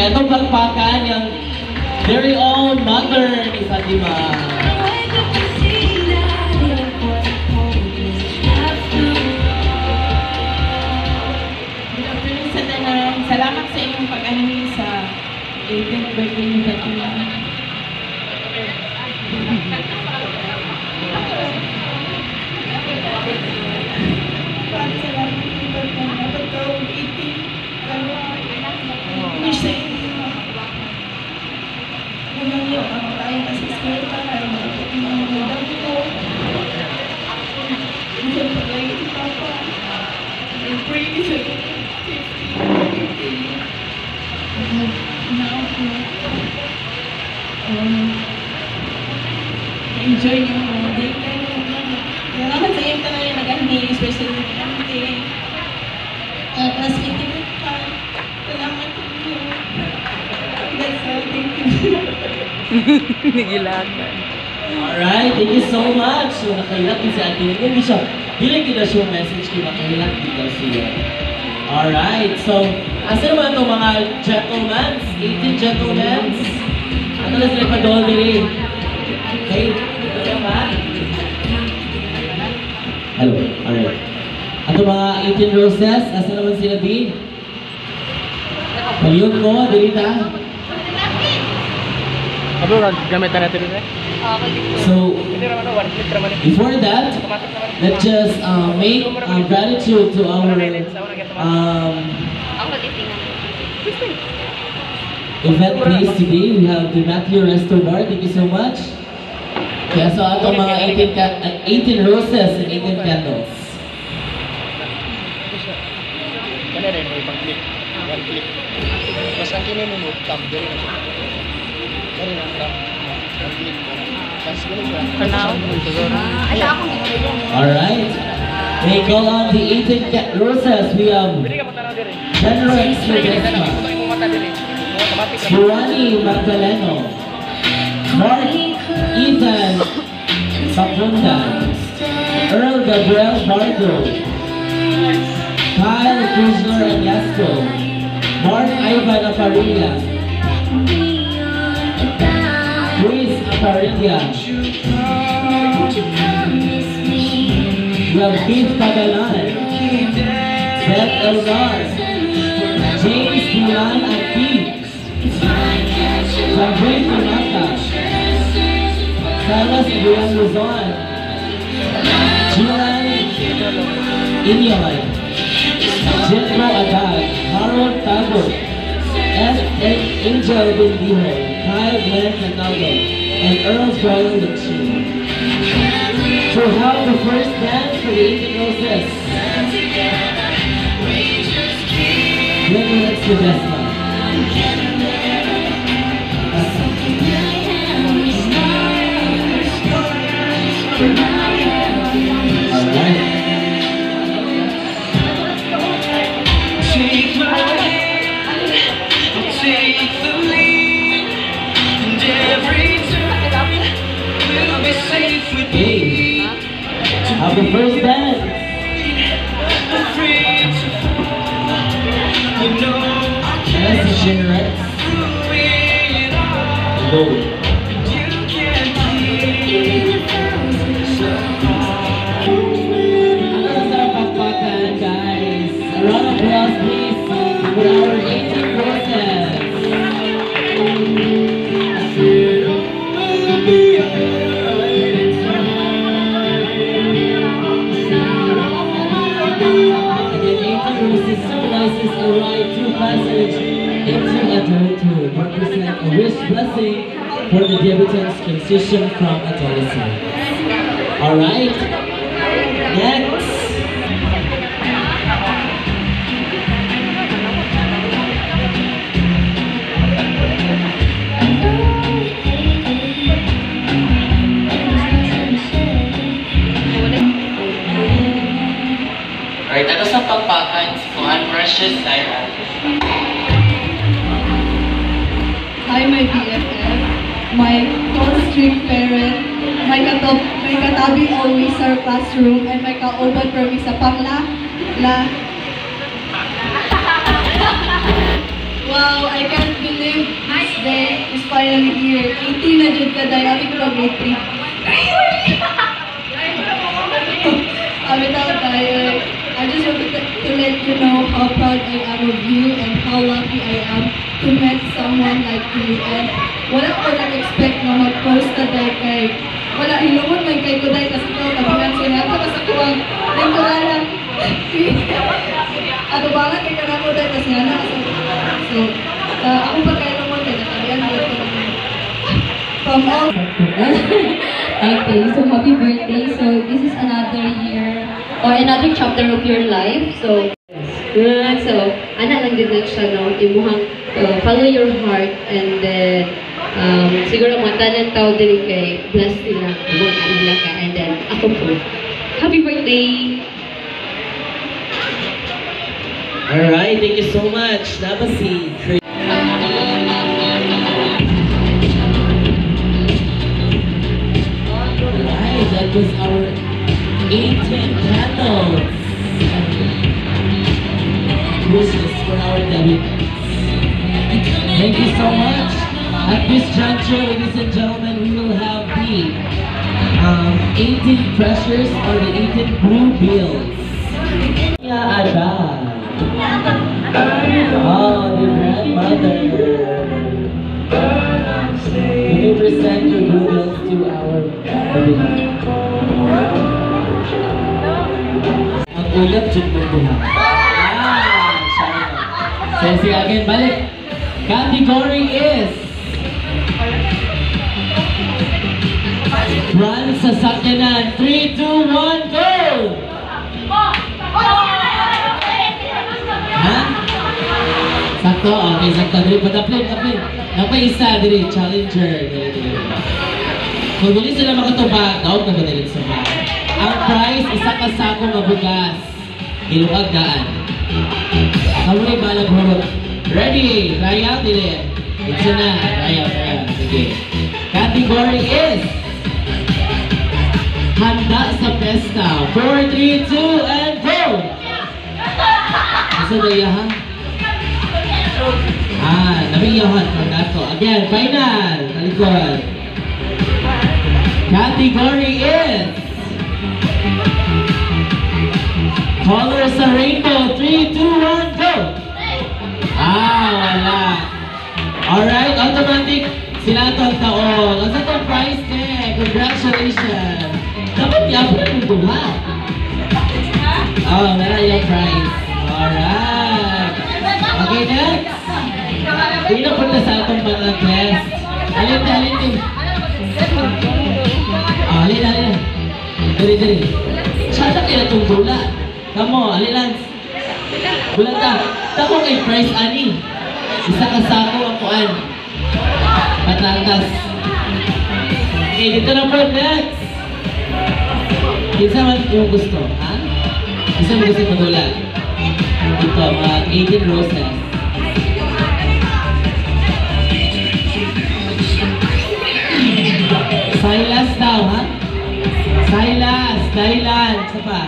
Itong bakbakan yung very own mother ni Fatima. Salamat sa inyong pag-animi sa 18th birthday ni Fatima. Enjoy niyo mga day kayo. Salamat sa iyong tanong yung nag-ahing, especially yung nag-ahing. Classmate niyo pa. Salamat po. That's all. Thank you. Nagilagan. Alright, thank you so much. So, nakahilak din si Ate Nene. Hindi siya, dili kita siya message kay makahilak dito siya. Alright, so, asa naman itong mga gentlemen? 18 gentlemen? Ano na sila pa-doll diri? Okay, ano ba? Hello, alright. Ato mga 18 roses, asa naman sila di? Pagyon ko, diri ta? Ano gamitan natin dito? So, before that, let's just make gratitude to our event place today. We have the Matthew Resto Bar. Thank you so much. Kaya so ato mga 18 roses and 18 candles. Kaya rin, may pang-click. One click. Mas ang kinin mo, tab din na siya. Kaya rin ang tab. One click. Alright. We go on the 18 roses. We have Henrik Sylvestra, Burani Magdaleno, Mark Ethan Sapundan, Earl Gabriel Bardo, Kyle Krishner Anyasco, Mark Ivan Aparilla, Chris Aparilla, we have Keith Pagalan, Beth Elgar, James Milan at Keith, Sabrina Mata, Silas Brian Luzon, Jilan Inyoy, Jetro Agag, Harold Tagot, S. Angel Bendijo, Kyle Glenn Cataldo, and Earl Brian Lutsu. To have the first dance for the 18 roses. Henrik Sylvestra. Alright. Take my hand, take the lead, and every turn will be safe with me. Have the first dance. Afraid to fall, you know I can't That's generous. do it all. Go. You can't keep so Ano sa pakpakan, guys? A round of applause, please, for our 18 roses. Roses symbolizes a right through passage into adulthood, represent a rich blessing for the debutant's transition from adolescence. Alright, next. Alright, ano sa pagpakan si Kuhan Precious Lyra? Hi, my BFF, my co-strict parent, my katabi always sa classroom, and my kauban permi sa pangla. Wow, I can't believe this day is finally here. 18 na dyan ka dahil. Abi ko lang grade 3. Abi daw tayo. I just wanted to let you know how proud I am of you and how lucky I am to meet someone like you. And wala ko nag-expect na mag-post na dahil kay wala, hilungon may kay Kuday kasi ito, kabihan siya nato kasi ko ang lingkuranan. Ato bangat kay kanang Kuday kasi nga na. So, ako pa kayo naman kay nakabihan ko ito. From all. Okay, so happy birthday. So this is another year or another chapter of your life. So, anak lang din na siya, no? Imuhang follow your heart and then siguro mga tanan tao din kay bless nila, mga nila ka and then ako po. Happy birthday! Alright, thank you so much. Nabasi. Alright, that was our 18 candles. Wishes for our debutants. Thank you so much. At this juncture, ladies and gentlemen, we will have the 18 pressures or the 18 blue bills. Yeah, Ada. Oh, the grandmother. You may present your blue bills to our debutants. Ang ulat dyan mo buha. Sesi again, balik. Category is Run sa sakyanan. 3, 2, 1, go! Ha? Sakto? Okay, sakto. Dili pa, daplin. Napaisa, dili. Challenger. Dili. Kung dili sila makatubag, daw na madalit sa mga. Ang prize, isa ka sako mabugas. Ilungag daan. Kamuli balag hurot. Ready? Try out dili. It's na. Try out. Sige. Category is Handa sa Pesta. 4, 3, 2, and go! Asa daya ha? Nabiyahan from dato. Again, final. Talikod. Category is Colors sa Rainbow. 3, 2, 1, go! Wala. Alright, automatic. Sila ito ang taong. Asa itong prize tag? Congratulations! Dapat yapo na yung buha. Meron yung prize. Alright. Okay, next. Pino punta sa atong mga guest. Alin. Alin. Dali. Tsada kaya itong bula. Kamo, alin lang. Bulan ka. Tako kay prize ani. Isa ka sako ang kuan. Patatas. Okay, dito na po, next. Isa man yung gusto, ha? Isa mo gusto magulat. Ito, mga 18 roses. Silas daw, ha? Silas, Thailand. Isa pa.